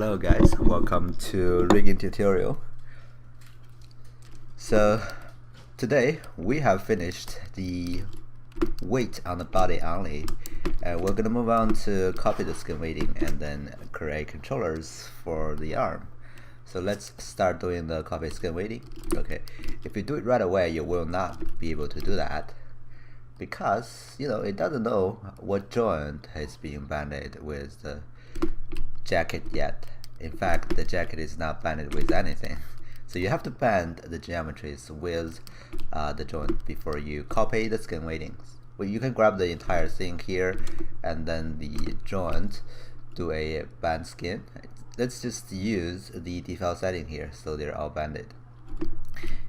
Hello guys, welcome to rigging tutorial. So today we have finished the weight on the body only, and we're gonna move on to copy the skin weighting and then create controllers for the arm. So let's start doing the copy skin weighting. Okay, if you do it right away, you will not be able to do that because it doesn't know what joint is being banded with the jacket yet. In fact, the jacket is not banded with anything. So you have to band the geometries with the joint before you copy the skin weightings. Well, you can grab the entire thing here and then the joint, do a band skin. Let's just use the default setting here so they're all banded.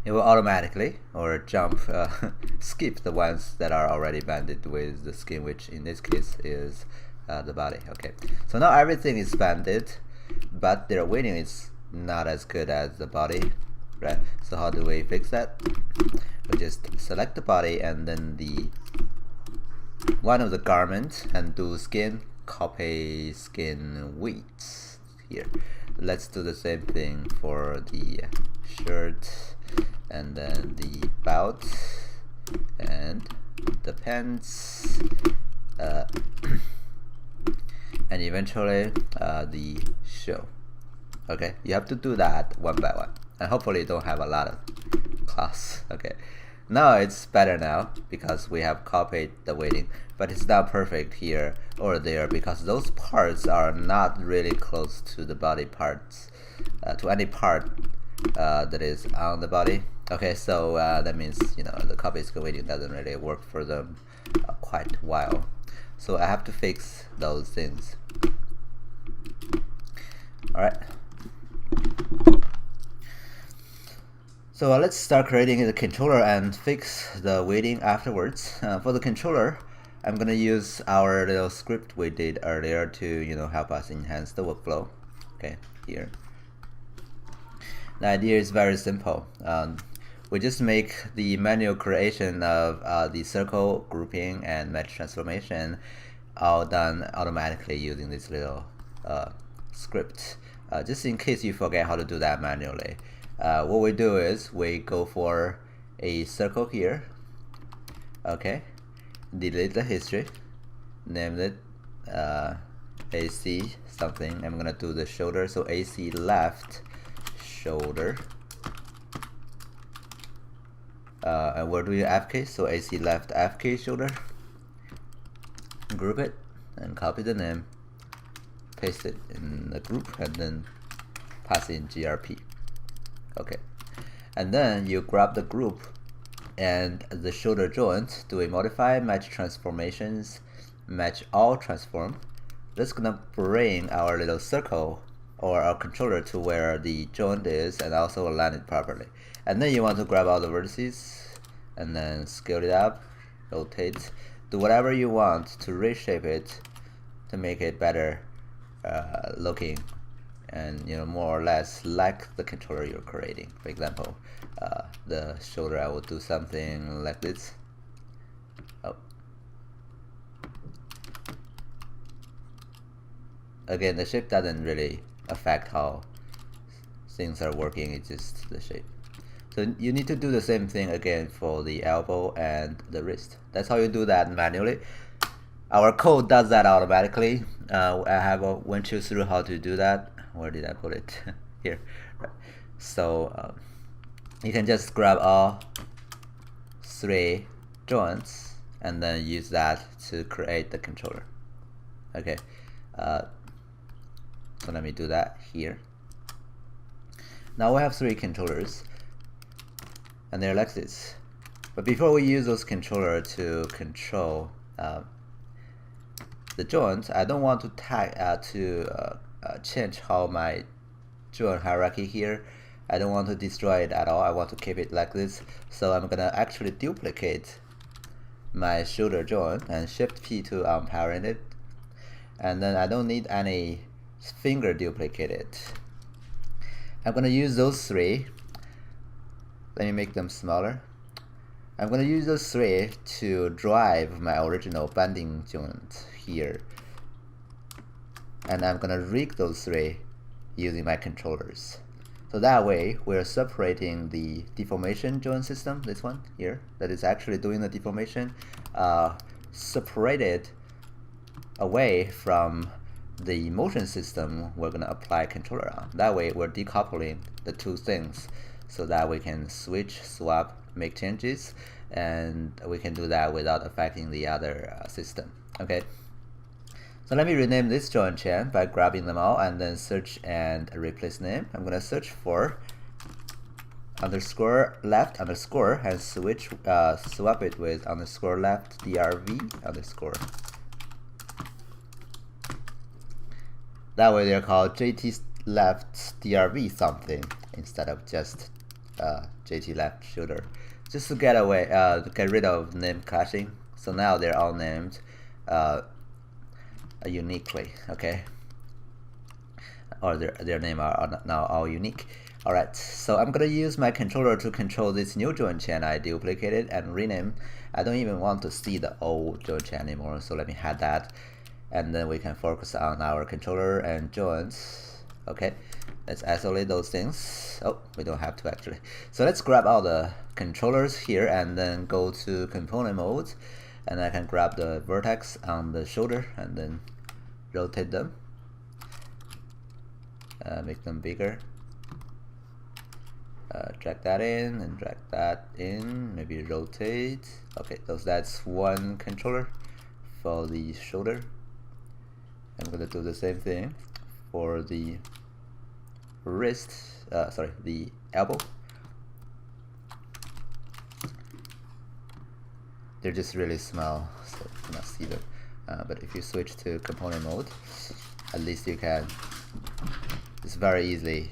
It will automatically or skip the ones that are already banded with the skin, which in this case is the body. Okay, so now everything is banded, but their weighting is not as good as the body, right? So how do we fix that? We just select the body and then the one of the garment and do skin, copy skin weight here. Let's do the same thing for the shirt and then the belt and the pants and eventually the shoe. Okay, you have to do that one by one, and hopefully you don't have a lot of class. Okay, now it's better now because we have copied the weighting, but it's not perfect here or there because those parts are not really close to the body parts, to any part that is on the body. Okay, so that means the copy skin weighting doesn't really work for them quite well. So I have to fix those things. Alright. So let's start creating the controller and fix the weighting afterwards. For the controller, I'm gonna use our little script we did earlier to help us enhance the workflow. Okay, here. The idea is very simple. We just make the manual creation of the circle grouping and mesh transformation all done automatically using this little script. Just in case you forget how to do that manually, what we do is we go for a circle here. Okay, delete the history, name it AC something. I'm gonna do the shoulder, so AC left shoulder. And we're doing FK, so AC left FK shoulder. Group it and copy the name, paste it in the group, and then pass in GRP. Okay, and then you grab the group and the shoulder joint, do a modify match transformations, match all transform. That's gonna bring our little circle or our controller to where the joint is and also align it properly. And then you want to grab all the vertices and then scale it up, rotate, do whatever you want to reshape it to make it better looking and more or less like the controller you're creating. For example, the shoulder, I will do something like this. Oh. Again, the shape doesn't really affect how things are working, it's just the shape. So you need to do the same thing again for the elbow and the wrist. That's how you do that manually. Our code does that automatically. I went you through how to do that. Where did I put it? Here. Right. So you can just grab all 3 joints and then use that to create the controller. Okay. So let me do that here. Now we have 3 controllers and they're like this. But before we use those controllers to control the joint, I don't want to change how my joint hierarchy here. I don't want to destroy it at all. I want to keep it like this. So I'm gonna actually duplicate my shoulder joint and Shift P to unparent it. And then I don't need any finger duplicated. I'm gonna use those 3. Let me make them smaller. I'm gonna use those 3 to drive my original banding joint here, and I'm gonna rig those 3 using my controllers. So that way we're separating the deformation joint system, this one here, that is actually doing the deformation, separated away from the motion system we're going to apply controller on. That way we're decoupling the two things so that we can switch, swap, make changes, and we can do that without affecting the other system. Okay. So let me rename this joint chain by grabbing them all and then search and replace name. I'm going to search for underscore left underscore and switch swap it with underscore left drv underscore. That way they're called JT left drv something instead of just JT left shoulder, just to get away get rid of name clashing. So now they're all named uniquely, okay, or their name are now all unique. Alright, so I'm gonna use my controller to control this new joint chain I duplicated and rename. I don't even want to see the old joint chain anymore, so let me hide that, and then we can focus on our controller and joints. Okay, let's isolate those things. Oh, we don't have to actually. So let's grab all the controllers here and then go to component mode, and I can grab the vertex on the shoulder and then rotate them, make them bigger, drag that in and drag that in, maybe rotate. Okay, so that's one controller for the shoulder. I'm gonna do the same thing for the wrist, sorry, the elbow. They're just really small, so you cannot see them. But if you switch to component mode, at least you can just very easily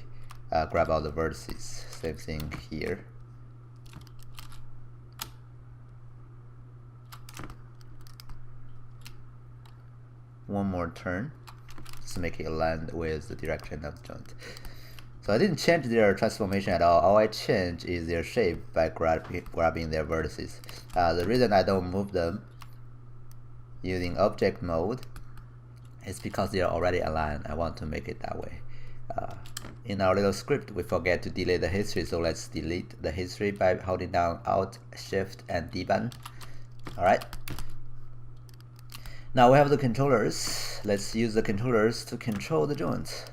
grab all the vertices. Same thing here. One more turn, just to make it align with the direction of the joint. So I didn't change their transformation at all. All I changed is their shape by grabbing their vertices. The reason I don't move them using object mode is because they are already aligned. I want to make it that way. In our little script, we forget to delete the history, so let's delete the history by holding down Alt, Shift, and D button. Alright. Now we have the controllers. Let's use the controllers to control the joints.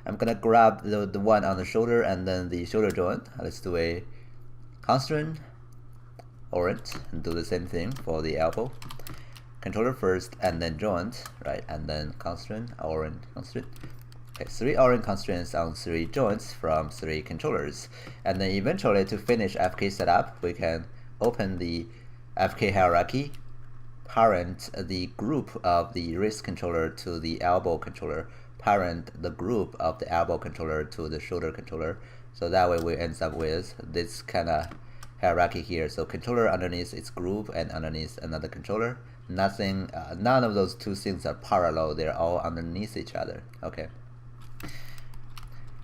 I'm gonna grab the one on the shoulder and then the shoulder joint. Let's do a constraint orient and do the same thing for the elbow. Controller first and then joint, right? And then constraint, orient, constraint. Okay, 3 orient constraints on 3 joints from 3 controllers. And then eventually, to finish FK setup, we can open the FK hierarchy, parent the group of the wrist controller to the elbow controller, parent the group of the elbow controller to the shoulder controller. So that way we end up with this kind of hierarchy here. So controller underneath its group and underneath another controller. Nothing, none of those two things are parallel. They're all underneath each other. Okay.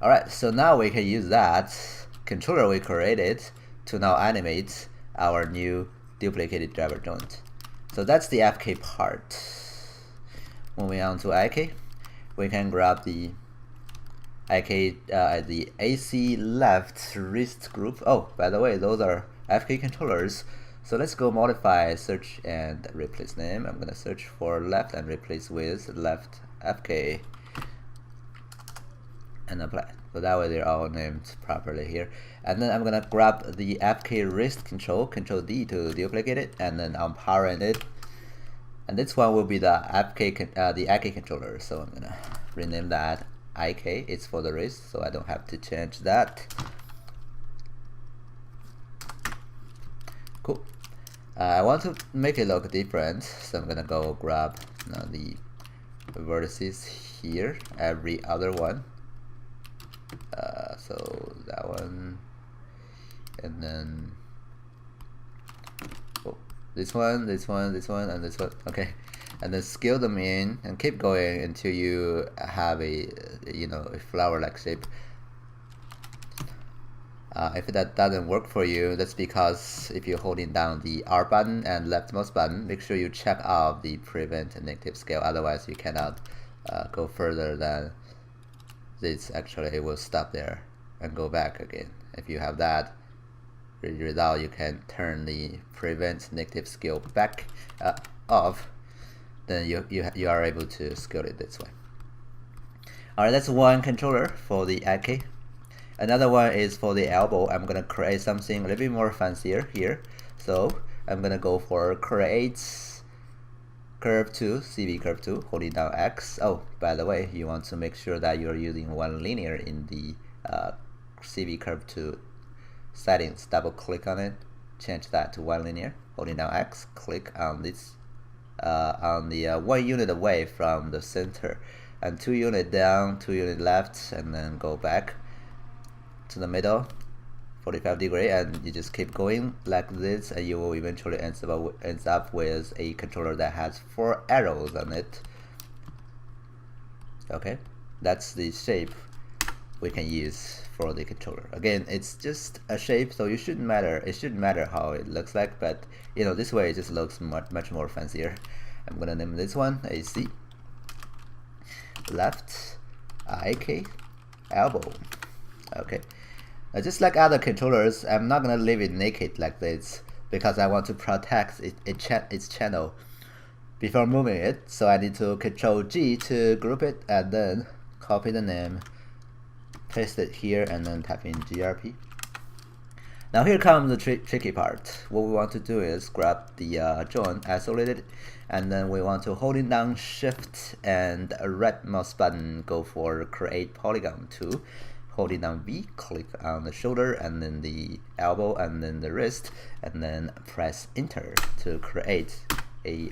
Alright, so now we can use that controller we created to now animate our new duplicated driver joint. So that's the FK part. Moving on to IK, we can grab the IK, the AC left wrist group. Oh, by the way, those are FK controllers. So let's go modify, search, and replace name. I'm gonna search for left and replace with left FK. And apply. So that way they're all named properly here. And then I'm gonna grab the FK wrist control, Control D to duplicate it, and then unparent it. And this one will be the FK, the IK controller. So I'm gonna rename that IK. It's for the wrist, so I don't have to change that. Cool. I want to make it look different, so I'm gonna go grab the vertices here, every other one. So that one, and then this one, this one, this one, and this one. Okay, and then scale them in and keep going until you have a a flower-like shape. If that doesn't work for you, that's because if you're holding down the R button and leftmost button, make sure you check out the prevent negative scale. Otherwise, you cannot go further than this actually it will stop there and go back again. If you have that result, you can turn the prevent negative scale back off. Then you are able to scale it this way. Alright, that's one controller for the IK. Another one is for the elbow. I'm gonna create something a little bit more fancier here. So I'm gonna go for create curve 2, CV curve 2, holding down X. Oh, by the way, you want to make sure that you're using one linear in the CV curve 2 settings. Double click on it, change that to one linear, holding down X, click on this on the 1 unit away from the center, and 2 unit down, 2 unit left, and then go back to the middle, 45 degree, and you just keep going like this, and you will eventually ends up with a controller that has 4 arrows on it. Okay, that's the shape we can use for the controller. Again, it's just a shape, so it shouldn't matter how it looks like, but you know, this way it just looks much more fancier. I'm gonna name this one AC left IK elbow. Okay, just like other controllers, I'm not gonna leave it naked like this because I want to protect its channel before moving it. So I need to Control G to group it, and then copy the name, paste it here, and then type in GRP. Now here comes the tricky part. What we want to do is grab the joint, isolate it, and then we want to holding down Shift and right mouse button, go for create polygon 2. Holding down V, click on the shoulder, and then the elbow, and then the wrist, and then press Enter to create a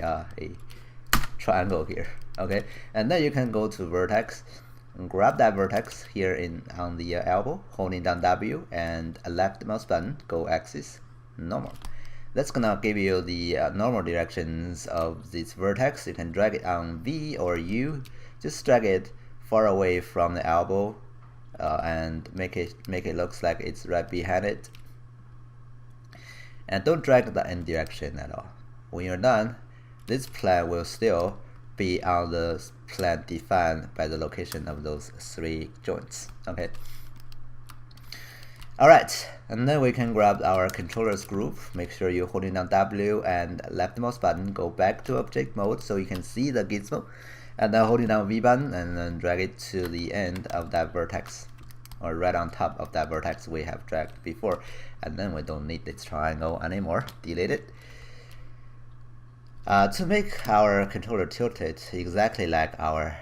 triangle here. Okay, and then you can go to vertex, and grab that vertex here on the elbow, holding down W and left mouse button, go axis, normal. That's gonna give you the normal directions of this vertex. You can drag it on V or U, just drag it far away from the elbow. And make it looks like it's right behind it, and don't drag the end direction at all. When you're done, this plan will still be on the plan defined by the location of those 3 joints. Okay. Alright, and then we can grab our controllers group. Make sure you're holding down W and left mouse button, go back to object mode so you can see the gizmo, and then holding down V button and then drag it to the end of that vertex, or right on top of that vertex we have dragged before, and then we don't need this triangle anymore. Delete it. To make our controller tilted exactly like our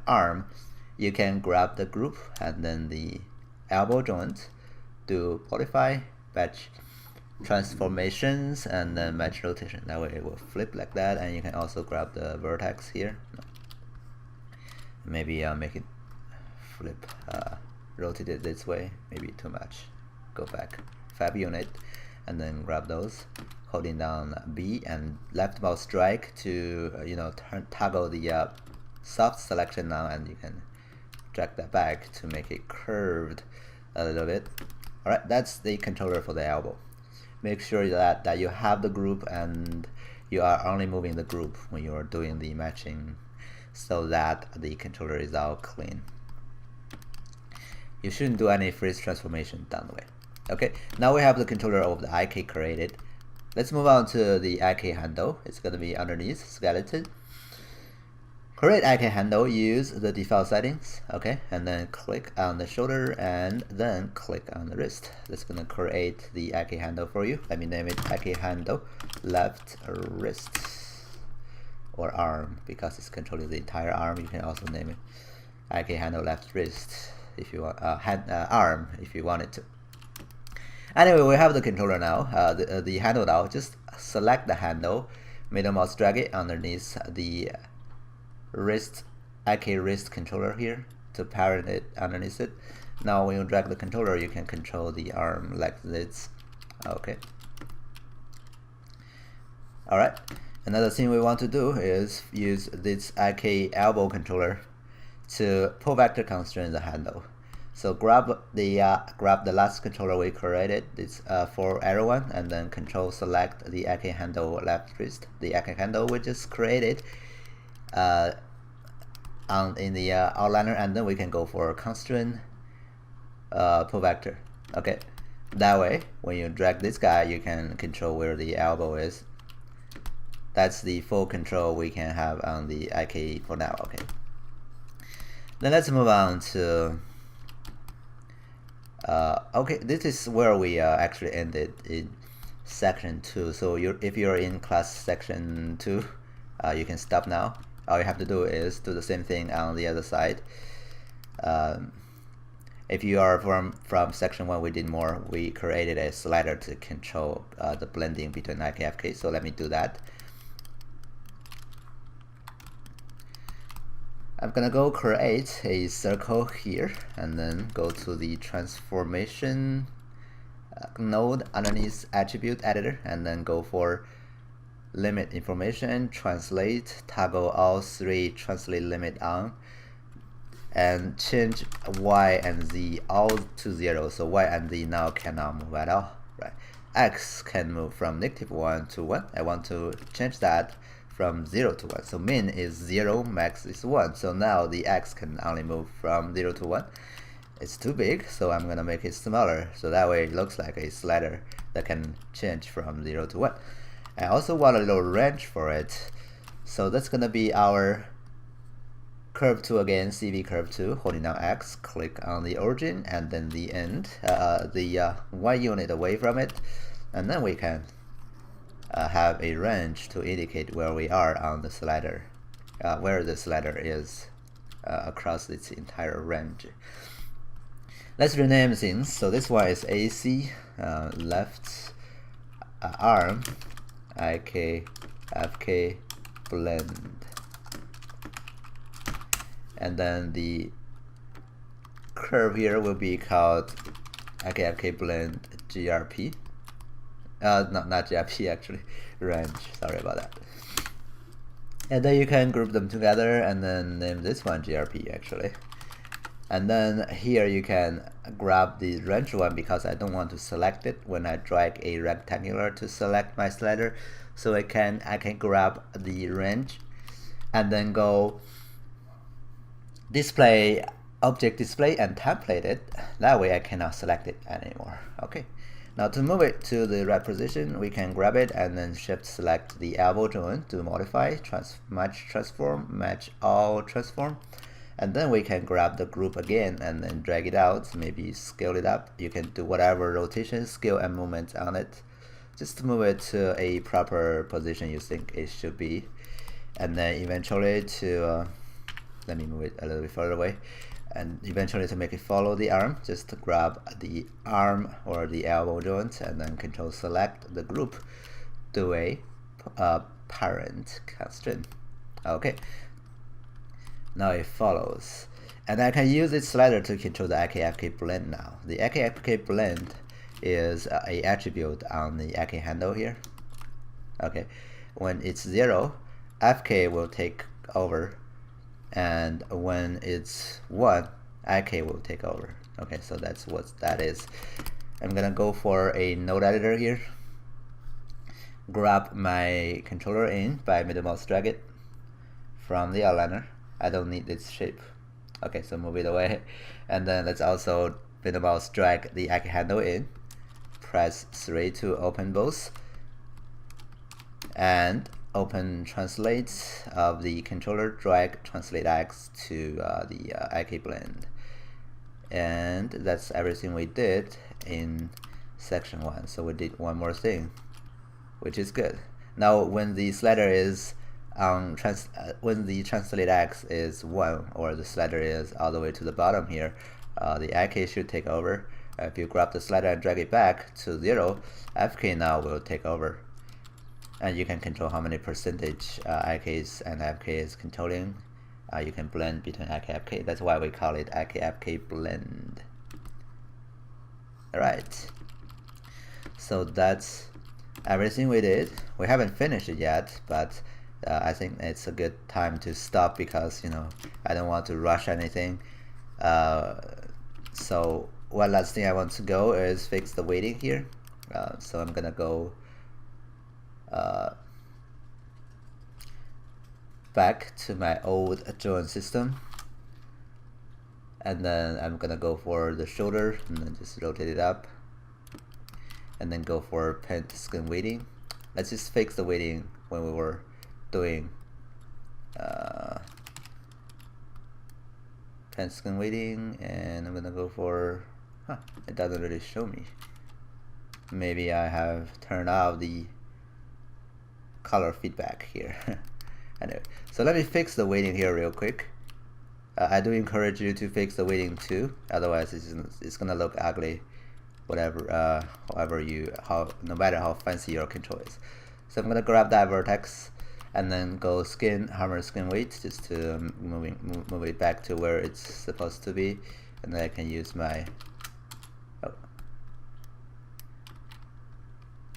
arm, you can grab the group and then the elbow joint, do modify, batch transformations, and then match rotation. That way it will flip like that, and you can also grab the vertex here. Maybe make it flip, rotate it this way, maybe too much. Go back, fab unit, and then grab those, holding down B and left mouse drag to toggle the soft selection now, and you can drag that back to make it curved a little bit. Alright, that's the controller for the elbow. Make sure that you have the group and you are only moving the group when you are doing the matching, so that the controller is all clean. You shouldn't do any freeze transformation down the way. Okay, now we have the controller of the IK created. Let's move on to the IK handle. It's going to be underneath skeleton. Create IK handle, use the default settings, okay, and then click on the shoulder and then click on the wrist. That's going to create the IK handle for you. Let me name it IK handle left wrist, or arm, because it's controlling the entire arm. You can also name it IK handle left wrist if you want, arm if you want it to. Anyway, we have the controller now, the handle now. Just select the handle, middle mouse drag it underneath the wrist, IK wrist controller here to parent it underneath it. Now when you drag the controller, you can control the arm like this. Okay. Alright, another thing we want to do is use this IK elbow controller to pull vector constrain the handle. So grab the last controller we created, this for arrow one, and then control select the IK handle left wrist. The IK handle we just created in the outliner, and then we can go for constraint pull vector. Okay, that way when you drag this guy, you can control where the elbow is. That's the full control we can have on the IK for now. Okay, then let's move on to okay, this is where we actually ended in section 2. So if you're in class section 2, you can stop now. All you have to do is do the same thing on the other side. If you are from section 1, we did more. We created a slider to control the blending between IK and FK. So let me do that. I'm gonna go create a circle here, and then go to the transformation node underneath attribute editor, and then go for limit information, translate, toggle all 3 translate limit on, and change y and z all to 0. So y and z now cannot move at all, right? X can move from -1 to 1. I want to change that from 0 to 1. So min is 0, max is 1. So now the X can only move from 0 to 1. It's too big, so I'm gonna make it smaller, so that way it looks like a slider that can change from 0 to 1. I also want a little range for it, so that's gonna be our curve 2 again, CV curve 2, holding down X, click on the origin and then the end, the Y unit away from it, and then we can have a range to indicate where we are on the slider, where the slider is across its entire range. Let's rename things. So this one is AC, left arm, IK, FK, blend. And then the curve here will be called IK, FK, blend, GRP. Not GRP actually, range, sorry about that. And then you can group them together and then name this one GRP actually. And then here you can grab the range one because I don't want to select it when I drag a rectangular to select my slider. So I can grab the range and then go display, object display, and template it. That way I cannot select it anymore. Okay. Now to move it to the right position, we can grab it and then shift select the elbow joint to modify, match transform, match all transform. And then we can grab the group again and then drag it out, maybe scale it up. You can do whatever rotation, scale, and movement on it. Just to move it to a proper position you think it should be. And then eventually to, let me move it a little bit further away. And eventually to make it follow the arm, just to grab the arm or the elbow joint and then control select the group to a parent constraint. Okay. Now it follows. And I can use this slider to control the IK-FK blend now. The IK-FK blend is a attribute on the IK handle here. Okay. When it's 0, FK will take over. And when it's 1, IK will take over. Okay, so that's what that is. I'm gonna go for a node editor here. Grab my controller in by middle mouse drag it from the outliner. I don't need this shape. Okay, so move it away. And then let's also middle mouse drag the IK handle in. Press 3 to open both. And open translate of the controller, drag translate X to the IK blend. And that's everything we did in section 1. So we did one more thing, which is good. Now when the slider is when the translate X is 1, or the slider is all the way to the bottom here, the IK should take over. If you grab the slider and drag it back to 0, FK now will take over. And you can control how many percentage IKs and FKs controlling. You can blend between IK and FK. That's why we call it IK-FK blend. Alright. So that's everything we did. We haven't finished it yet, but I think it's a good time to stop because, you know, I don't want to rush anything. So one last thing I want to go is fix the weighting here. So I'm gonna go back to my old joint system, and then I'm gonna go for the shoulder and then just rotate it up, and then go for pent skin weighting. Let's just fix the weighting when we were doing pent skin weighting, and I'm gonna go for it doesn't really show me. Maybe I have turned off the color feedback here. Anyway, so let me fix the weighting here real quick. I do encourage you to fix the weighting too, otherwise it's gonna look ugly, whatever, no matter how fancy your control is. So I'm gonna grab that vertex and then go hammer skin weight, just to move it back to where it's supposed to be, and then I can use my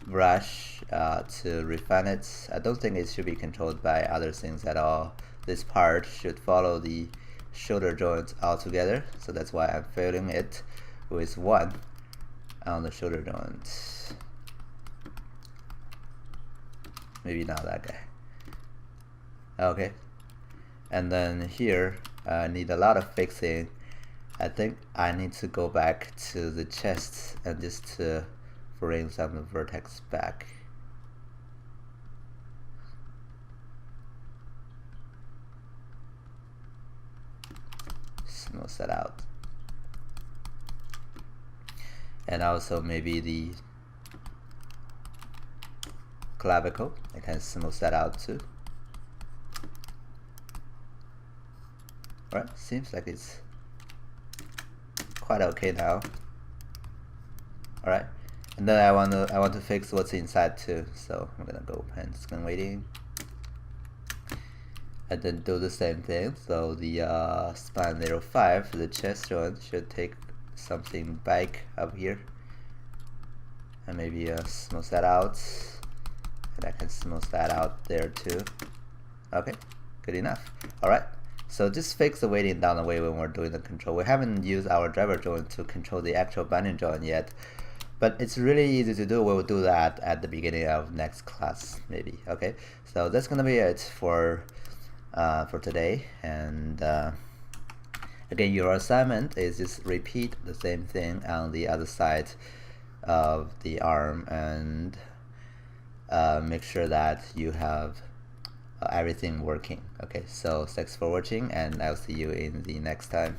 brush to refine it. I don't think it should be controlled by other things at all. This part should follow the shoulder joint altogether, so that's why I'm filling it with 1 on the shoulder joint. Maybe not that guy. Okay, and then here I need a lot of fixing. I think I need to go back to the chest and just to bring some of the vertex back. Smooth that out. And also maybe the clavicle, I can smooth that out too. Alright, seems like it's quite okay now. Alright, and then I want to fix what's inside too, so I'm gonna go pent skin weighting and then do the same thing. So the span 05, the chest joint, should take something back up here, and maybe smooth that out, and I can smooth that out there too. Okay, good enough. Alright, so just fix the weighting down the way when we're doing the control. We haven't used our driver joint to control the actual binding joint yet, but it's really easy to do. We'll do that at the beginning of next class maybe. Okay, so that's gonna be it for today, and again, your assignment is just repeat the same thing on the other side of the arm, and make sure that you have everything working. Okay, so thanks for watching, and I'll see you in the next time.